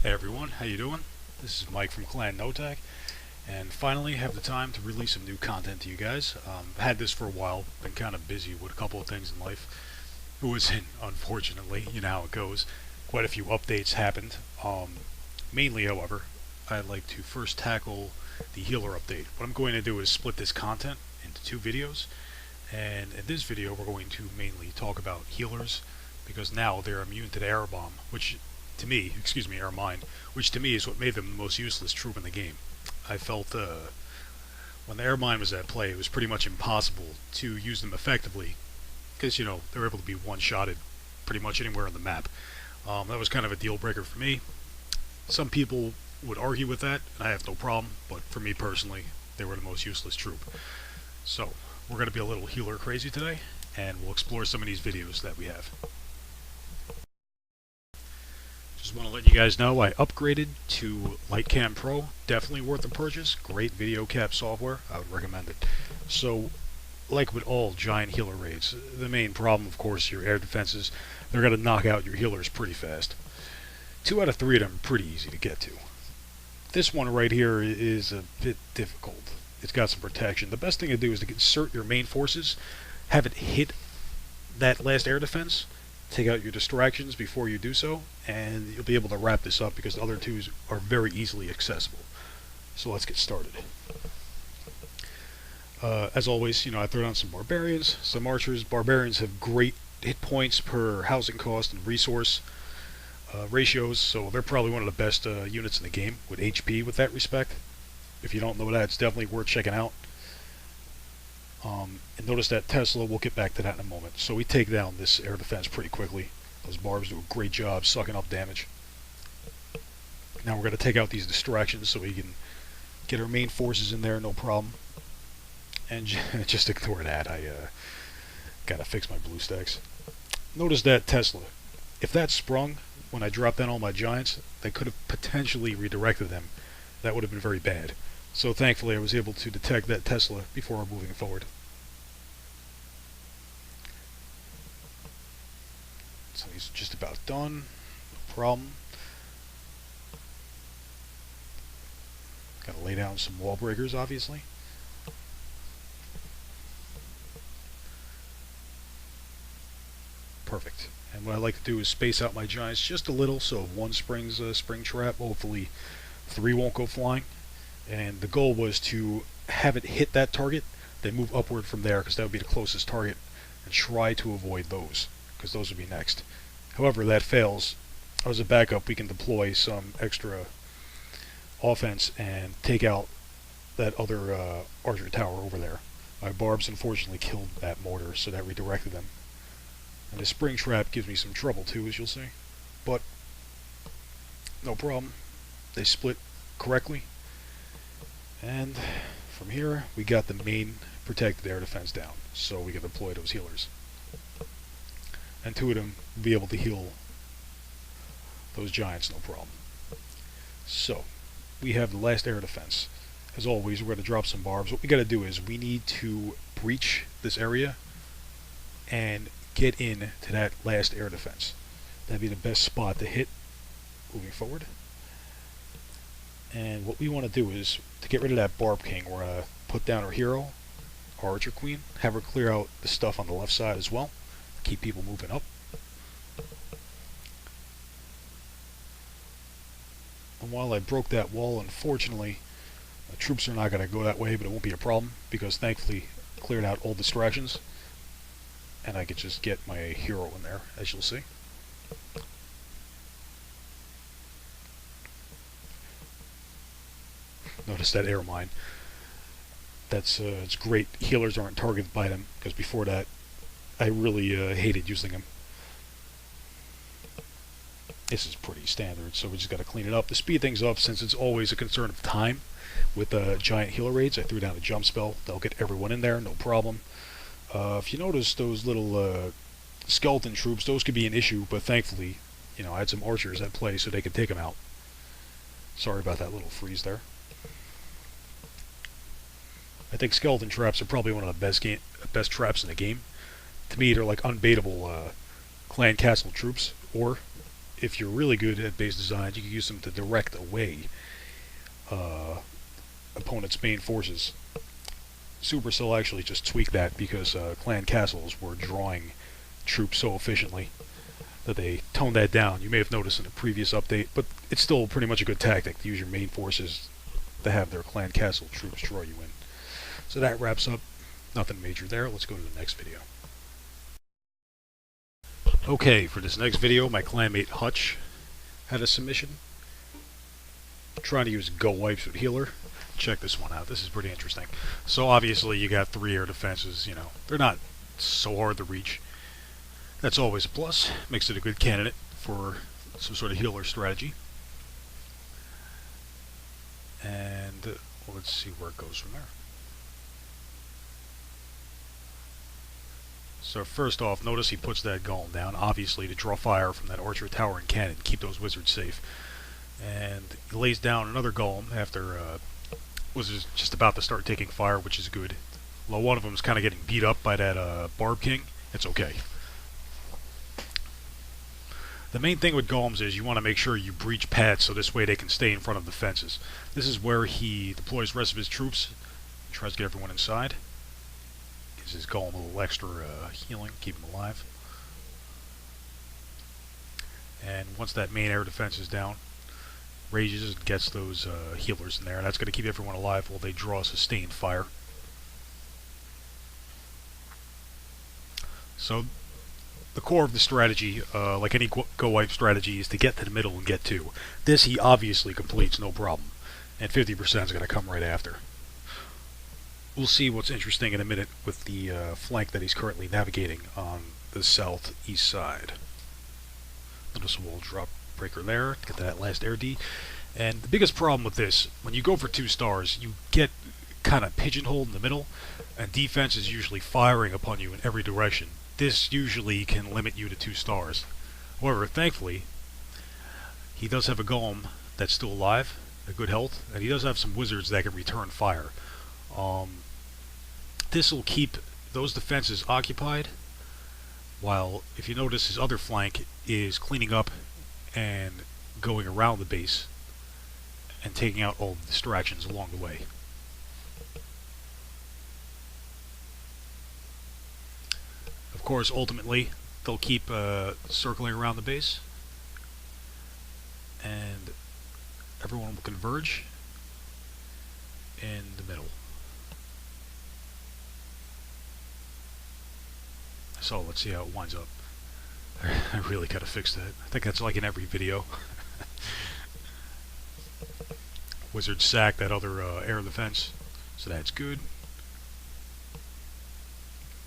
Hey everyone, how you doing? This is Mike from Clan NoTag, and finally have the time to release some new content to you guys. I've had this for a while, been kind of busy with a couple of things in life. It was, unfortunately, you know how it goes. Quite a few updates happened. Mainly, however, I'd like to first tackle the healer update. What I'm going to do is split this content into two videos, and in this video we're going to mainly talk about healers, because now they're immune to the air bomb, which to me, air mine, which to me is what made them the most useless troop in the game. I felt when the air mine was at play, it was pretty much impossible to use them effectively, because they were able to be one-shotted pretty much anywhere on the map. That was kind of a deal breaker for me. Some people would argue with that, and I have no problem, but for me personally, they were the most useless troop. So, we're going to be a little healer crazy today, and we'll explore some of these videos that we have. Just want to let you guys know I upgraded to LightCam Pro. Definitely worth the purchase. Great video cap software. I would recommend it. So, like with all giant healer raids, the main problem, of course, your air defenses. They're going to knock out your healers pretty fast. 2 out of 3 of them are pretty easy to get to. This one right here is a bit difficult. It's got some protection. The best thing to do is to insert your main forces, have it hit that last air defense, take out your distractions before you do so, and you'll be able to wrap this up because the other twos are very easily accessible. So let's get started. As always, I throw down some barbarians, some archers. Barbarians have great hit points per housing cost and resource ratios, so they're probably one of the best units in the game with HP with that respect. If you don't know that, it's definitely worth checking out. And notice that Tesla, we'll get back to that in a moment. So we take down this air defense pretty quickly. Those barbs do a great job sucking up damage. Now we're going to take out these distractions so we can get our main forces in there, no problem. And just ignore that. I gotta fix my blue stacks. Notice that Tesla. If that sprung when I dropped down all my giants, they could have potentially redirected them. That would have been very bad. So thankfully I was able to detect that Tesla before moving forward. So he's just about done. No problem. Gotta lay down some wall breakers, obviously. Perfect. And what I like to do is space out my giants just a little, so if one springs a spring trap, hopefully 3 won't go flying. And the goal was to have it hit that target, then move upward from there, because that would be the closest target, and try to avoid those, because those would be next. However, that fails. As a backup, we can deploy some extra offense and take out that other archer tower over there. My barbs unfortunately killed that mortar, so that redirected them. And the spring trap gives me some trouble too, as you'll see. But no problem. They split correctly. And from here, we got the main protected air defense down. So we can deploy those healers. And 2 of them will be able to heal those giants, no problem. So, we have the last air defense. As always, we're going to drop some barbs. What we got to do is we need to breach this area and get in to that last air defense. That'd be the best spot to hit moving forward. And what we want to do is, to get rid of that Barb King, we're going to put down our hero, our Archer Queen, have her clear out the stuff on the left side as well, keep people moving up. And while I broke that wall, unfortunately, the troops are not going to go that way, but it won't be a problem, because thankfully cleared out all distractions. And I could just get my hero in there, as you'll see. Notice that air mine. That's it's great. Healers aren't targeted by them, because before that, I really hated using them. This is pretty standard, so we just got to clean it up. To speed things up, since it's always a concern of time with giant healer raids, I threw down a jump spell. They'll get everyone in there, no problem. If you notice those little skeleton troops, those could be an issue, but thankfully, I had some archers at play so they could take them out. Sorry about that little freeze there. I think skeleton traps are probably one of the best traps in the game. To me, they're like unbaitable clan castle troops, or if you're really good at base designs, you can use them to direct away opponent's main forces. Supercell actually just tweaked that because clan castles were drawing troops so efficiently that they toned that down. You may have noticed in a previous update, but it's still pretty much a good tactic to use your main forces to have their clan castle troops draw you in. So that wraps up. Nothing major there. Let's go to the next video. Okay, for this next video, my clanmate Hutch had a submission. Trying to use go wipes with healer. Check this one out. This is pretty interesting. So obviously you got 3 air defenses, you know. They're not so hard to reach. That's always a plus. Makes it a good candidate for some sort of healer strategy. And well, let's see where it goes from there. So first off, notice he puts that golem down, obviously to draw fire from that archer tower and cannon, keep those wizards safe. And he lays down another golem after was just about to start taking fire, which is good. Although one of them is kind of getting beat up by that Barb King, it's okay. The main thing with golems is you want to make sure you breach pads so this way they can stay in front of the fences. This is where he deploys the rest of his troops, tries to get everyone inside. Gives his golem a little extra healing, keep him alive. And once that main air defense is down, rages and gets those healers in there. That's going to keep everyone alive while they draw sustained fire. So the core of the strategy, like any go wipe strategy, is to get to the middle and get 2. This he obviously completes no problem, and 50% is going to come right after. We'll see what's interesting in a minute with the flank that he's currently navigating on the southeast side. Notice a wall drop breaker there, get that last air D. And the biggest problem with this, when you go for 2 stars, you get kind of pigeonholed in the middle, and defense is usually firing upon you in every direction. This usually can limit you to 2 stars. However, thankfully, he does have a golem that's still alive, a good health, and he does have some wizards that can return fire. This will keep those defenses occupied, while if you notice his other flank is cleaning up and going around the base and taking out all the distractions along the way. Of course, ultimately, they'll keep circling around the base, and everyone will converge in the middle. So let's see how it winds up. I really gotta fix that. I think that's like in every video. Wizard sack that other air defense, so that's good.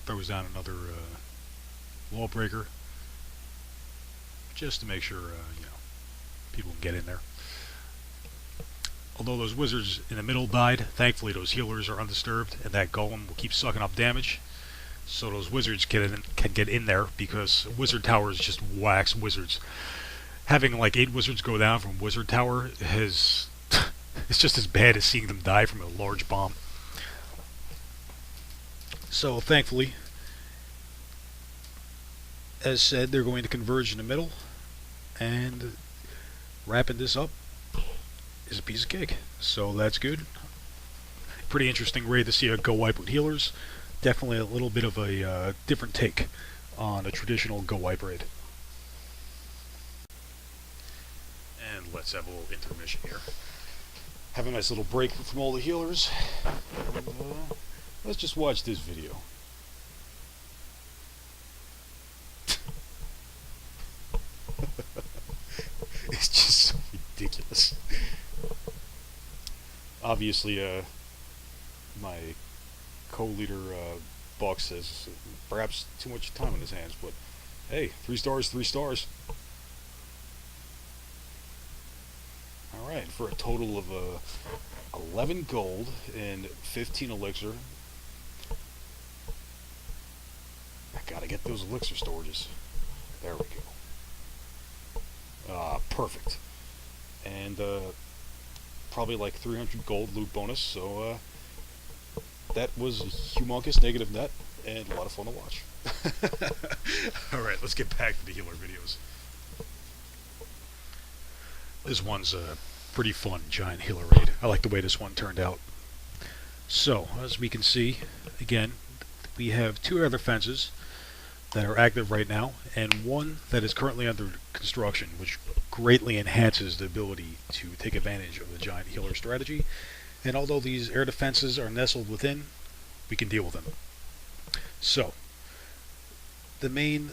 Throws down another wall breaker, just to make sure you know, people can get in there. Although those wizards in the middle died, thankfully those healers are undisturbed, and that golem will keep sucking up damage. So those wizards can get in there, because wizard towers just wax wizards. Having like 8 wizards go down from wizard tower has it's just as bad as seeing them die from a large bomb. So thankfully, as said, they're going to converge in the middle, and wrapping this up is a piece of cake. So that's good. Pretty interesting raid to see a go wipe with healers. Definitely a little bit of a different take on a traditional go wipe raid. And let's have a little intermission here. Have a nice little break from all the healers. And, let's just watch this video. It's just so ridiculous. Obviously, my co-leader Buck says perhaps too much time in his hands, but hey, 3 stars, 3 stars. Alright, for a total of 11 gold and 15 elixir. I gotta get those elixir storages. There we go. Perfect. And probably like 300 gold loot bonus, so that was a humongous negative net and a lot of fun to watch. Alright, let's get back to the healer videos. This one's a pretty fun giant healer raid. I like the way this one turned out. So, as we can see, again, we have two air defenses that are active right now, and one that is currently under construction, which greatly enhances the ability to take advantage of the giant healer strategy. And although these air defenses are nestled within, we can deal with them. So, the main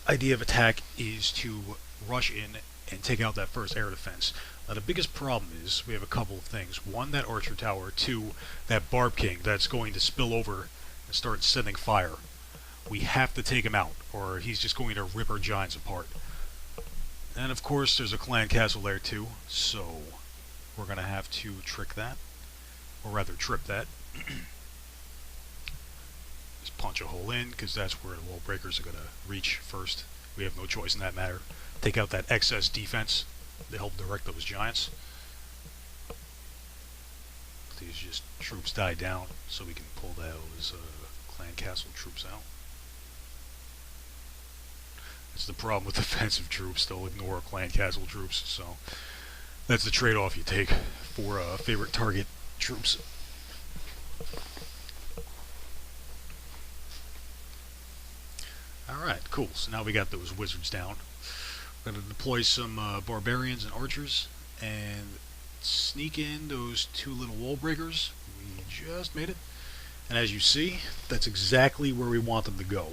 idea of attack is to rush in and take out that first air defense. Now the biggest problem is we have a couple of things. One, that archer tower. Two, that barb king that's going to spill over and start sending fire. We have to take him out, or he's just going to rip our giants apart. And of course there's a clan castle there too, so we're going to have to trick that, or rather trip that. Just punch a hole in, because that's where the wall breakers are going to reach first. We have no choice in that matter. Take out that excess defense to help direct those giants. These just troops die down, so we can pull those clan castle troops out. That's the problem with defensive troops, they'll ignore clan castle troops, so that's the trade-off you take for favorite target troops. Alright, cool, so now we got those wizards down. We're going to deploy some barbarians and archers and sneak in those two little wall breakers. We just made it. And as you see, that's exactly where we want them to go.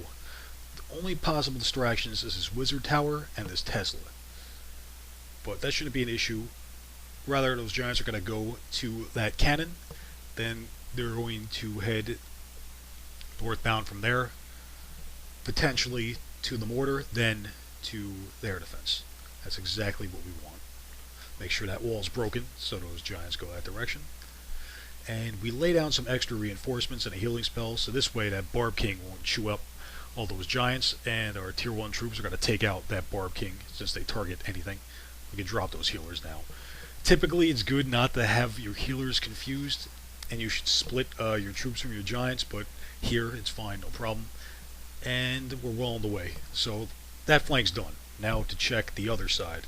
The only possible distractions is this wizard tower and this Tesla. But that shouldn't be an issue. Rather, those giants are going to go to that cannon. Then they're going to head northbound from there, potentially to the mortar, then to the air defense. That's exactly what we want. Make sure that wall's broken so those giants go that direction. And we lay down some extra reinforcements and a healing spell, so this way that Barb King won't chew up all those giants, and our tier 1 troops are going to take out that Barb King since they target anything. We can drop those healers now. Typically it's good not to have your healers confused, and you should split your troops from your giants, but here it's fine, no problem. And we're well on the way. So that flank's done. Now to check the other side.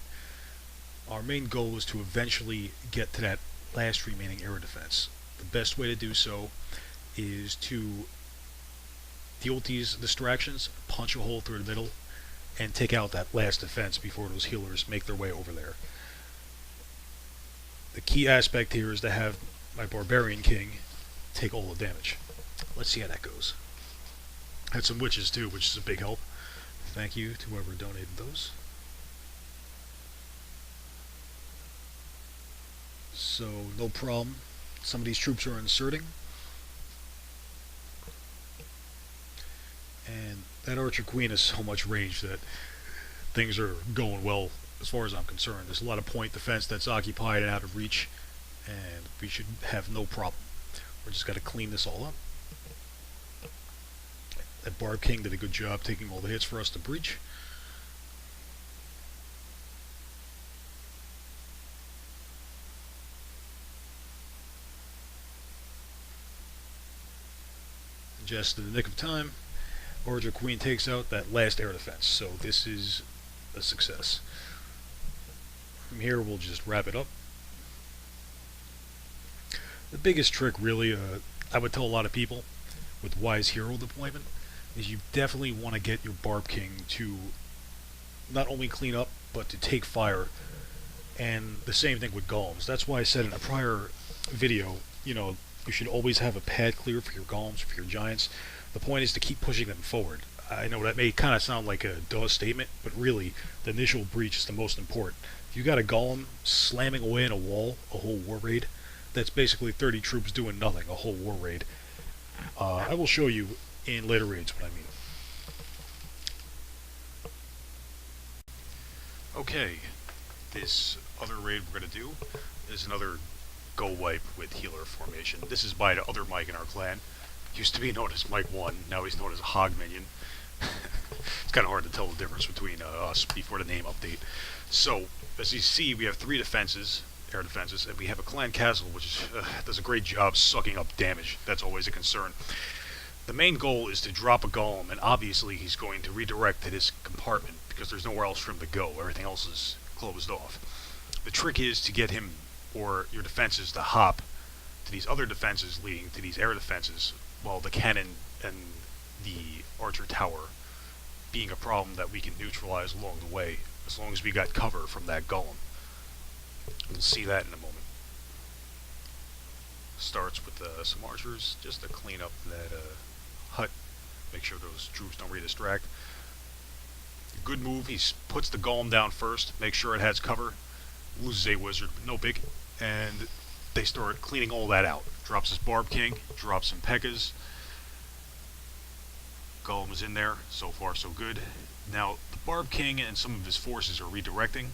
Our main goal is to eventually get to that last remaining air defense. The best way to do so is to deal with these distractions, punch a hole through the middle, and take out that last defense before those healers make their way over there. The key aspect here is to have my Barbarian King take all the damage. Let's see how that goes. Had some witches too, which is a big help. Thank you to whoever donated those. So, no problem. Some of these troops are inserting. And that Archer Queen has so much range that things are going well as far as I'm concerned. There's a lot of point defense that's occupied and out of reach, and we should have no problem. We're just got to clean this all up. That Barb King did a good job taking all the hits for us to breach. Just in the nick of time, Archer Queen takes out that last air defense, so this is a success. From here we'll just wrap it up. The biggest trick really, I would tell a lot of people with wise hero deployment, is you definitely want to get your Barb King to not only clean up, but to take fire. And the same thing with golems. That's why I said in a prior video, you should always have a pad clear for your golems, for your giants. The point is to keep pushing them forward. I know that may kind of sound like a duh statement, but really, the initial breach is the most important. If you got a golem slamming away in a wall, a whole war raid, that's basically 30 troops doing nothing, a whole war raid. I will show you in later raids what I mean. Okay, this other raid we're going to do is another go wipe with healer formation. This is by the other Mike in our clan. Used to be known as Mike 1, now he's known as Hog Minion. It's kind of hard to tell the difference between us before the name update. So, as you see, we have 3 defenses, air defenses, and we have a clan castle which does a great job sucking up damage. That's always a concern. The main goal is to drop a golem, and obviously he's going to redirect to this compartment because there's nowhere else for him to go. Everything else is closed off. The trick is to get him or your defenses to hop to these other defenses leading to these air defenses, while the cannon and the archer tower being a problem that we can neutralize along the way, as long as we got cover from that golem. We'll see that in a moment. Starts with some archers, just to clean up that hut, make sure those troops don't re-distract. Good move, he puts the golem down first, make sure it has cover, loses a wizard, but no big, and they start cleaning all that out. Drops his Barb King, drops some Pekkas. Golem is in there, so far so good. Now, the Barb King and some of his forces are redirecting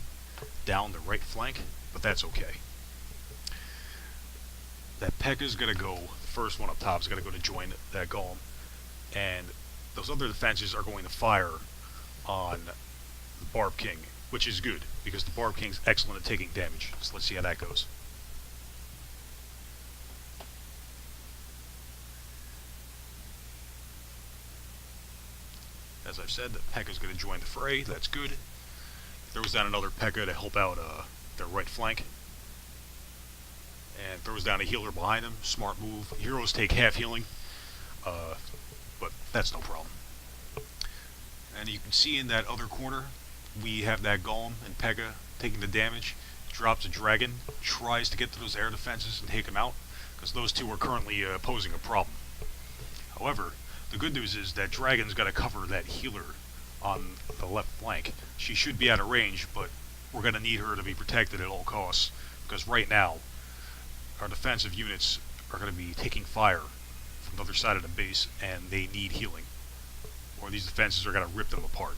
down the right flank, but that's okay. That Pekka's gonna go, the first one up top is gonna go to join that golem, and those other defenses are going to fire on the Barb King, which is good, because the Barb King's excellent at taking damage. So let's see how that goes. As I've said, the Pekka's going to join the fray, that's good. Throws down another Pekka to help out their right flank. And throws down a healer behind him, smart move. Heroes take half healing, but that's no problem. And you can see in that other corner, we have that golem and Pekka taking the damage. Drops a dragon, tries to get to those air defenses and take them out, because those two are currently posing a problem. However, the good news is that dragon's got to cover that healer on the left flank. She should be out of range, but we're going to need her to be protected at all costs, because right now, our defensive units are going to be taking fire from the other side of the base, and they need healing, or these defenses are going to rip them apart.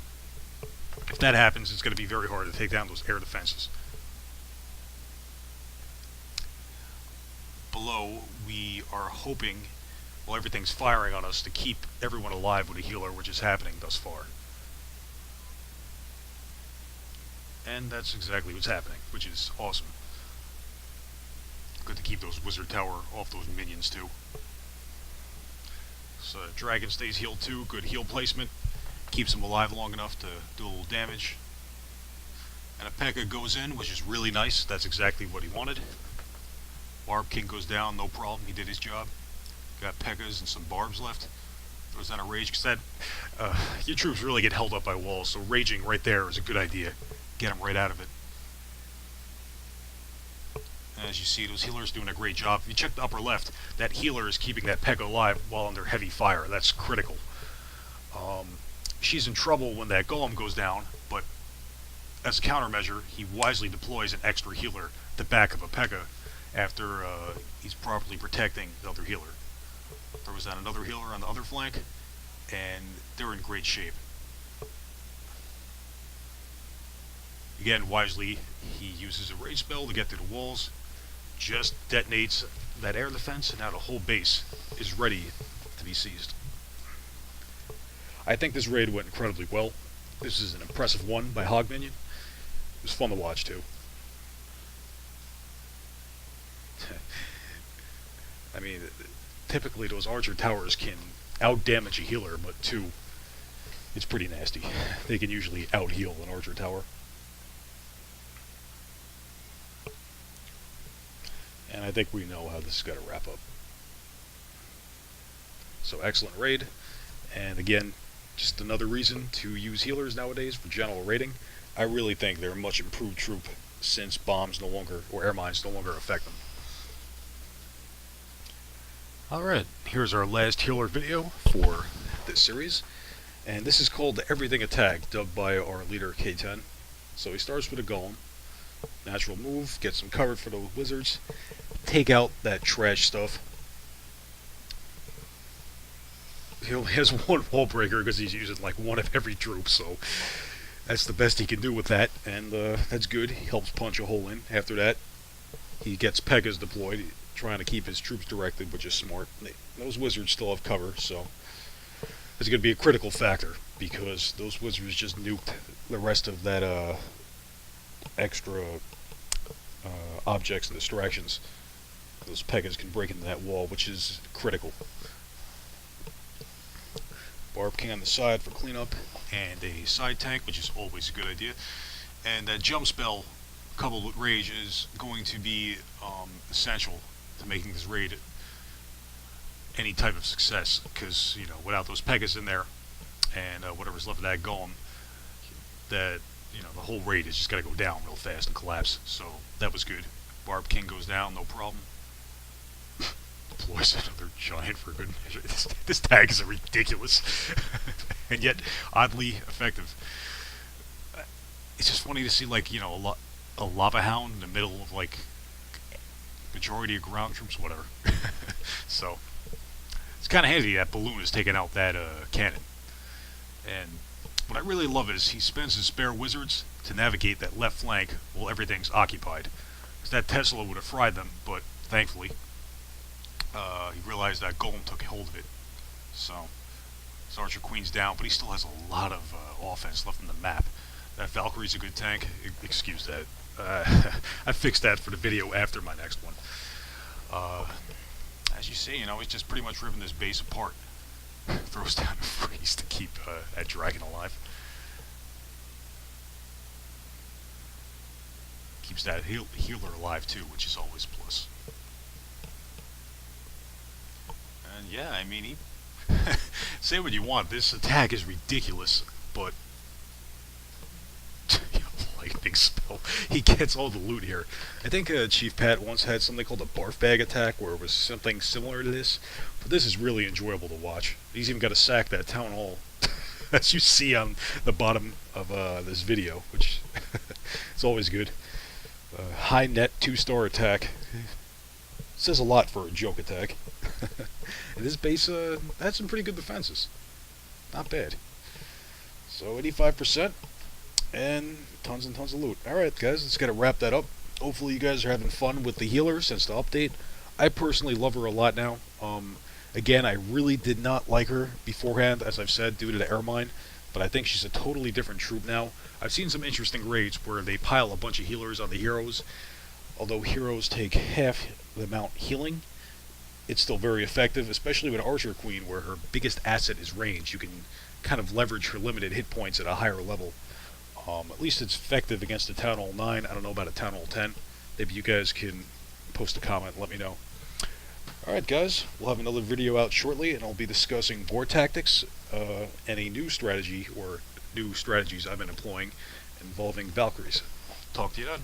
If that happens, it's going to be very hard to take down those air defenses. Below, we are hoping, while everything's firing on us, to keep everyone alive with a healer, which is happening thus far. And that's exactly what's happening, which is awesome. Good to keep those wizard tower off those minions too. So dragon stays healed too, good heal placement. Keeps him alive long enough to do a little damage. And a Pekka goes in, which is really nice. That's exactly what he wanted. Barb King goes down, no problem, he did his job. Got Pekkas and some barbs left. Throws down a rage, because that, your troops really get held up by walls, so raging right there is a good idea. Get them right out of it. And as you see, those healers doing a great job. If you check the upper left, that healer is keeping that Pekka alive while under heavy fire. That's critical. She's in trouble when that golem goes down, but as a countermeasure, he wisely deploys an extra healer at the back of a Pekka after he's properly protecting the other healer. Throws down another healer on the other flank, and they're in great shape. Again, wisely, he uses a rage spell to get to the walls, just detonates that air defense, and now the whole base is ready to be seized. I think this raid went incredibly well. This is an impressive one by Hog Minion. It was fun to watch too. I mean, typically those archer towers can out-damage a healer, but two, it's pretty nasty. They can usually out-heal an archer tower. And I think we know how this is going to wrap up. So excellent raid, and again, just another reason to use healers nowadays for general raiding. I really think they're a much improved troop since bombs no longer, or air mines no longer affect them. Alright, here's our last healer video for this series, and this is called the Everything Attack, dubbed by our leader K10. So he starts with a golem, natural move, get some cover for the wizards, take out that trash stuff. He only has one wall breaker because he's using like one of every troop, so that's the best he can do with that, and that's good. He helps punch a hole in. After that, he gets Pekkas deployed, trying to keep his troops directed, which is smart. Those wizards still have cover, so it's going to be a critical factor, because those wizards just nuked the rest of that extra objects and distractions. Those Pekkas can break into that wall, which is critical. Barb King on the side for cleanup, and a side tank, which is always a good idea. And that jump spell couple of rage is going to be essential to making this raid any type of success. Because without those Pegas in there and whatever's left of that golem, that the whole raid is just got to go down real fast and collapse. So that was good. Barb King goes down, no problem. Deploys another giant for good measure. This tag is ridiculous, and yet oddly effective. It's just funny to see a lava hound in the middle of majority of ground troops, whatever. So it's kind of handy that balloon is taking out that cannon. And what I really love is he spends his spare wizards to navigate that left flank while everything's occupied. Because that Tesla would have fried them, but thankfully he realized that Golem took hold of it. So his Archer Queen's down, but he still has a lot of offense left in the map. That Valkyrie's a good tank. Excuse that. I fixed that for the video after my next one. As you see, he's just pretty much ripping this base apart. Throws down a freeze to keep that dragon alive. Keeps that healer alive too, which is always a plus. And yeah, I mean, he say what you want. This attack is ridiculous, but lightning spell. He gets all the loot here. I think Chief Pat once had something called a barf bag attack, where it was something similar to this. But this is really enjoyable to watch. He's even got to sack that town hall, as you see on the bottom of this video, which it's always good. High net 2-star attack. Says a lot for a joke attack. And this base had some pretty good defenses. Not bad. So 85%. And tons of loot. Alright guys, let's gotta wrap that up. Hopefully you guys are having fun with the healer since the update. I personally love her a lot now. Again, I really did not like her beforehand, as I've said, due to the air mine. But I think she's a totally different troop now. I've seen some interesting raids where they pile a bunch of healers on the heroes. Although heroes take half the amount healing, it's still very effective, especially with Archer Queen, where her biggest asset is range. You can kind of leverage her limited hit points at a higher level. At least it's effective against a Town Hall 9. I don't know about a Town Hall 10. Maybe you guys can post a comment and let me know. Alright guys, we'll have another video out shortly, and I'll be discussing war tactics, and a new strategy, or new strategies I've been employing, involving Valkyries. Talk to you then.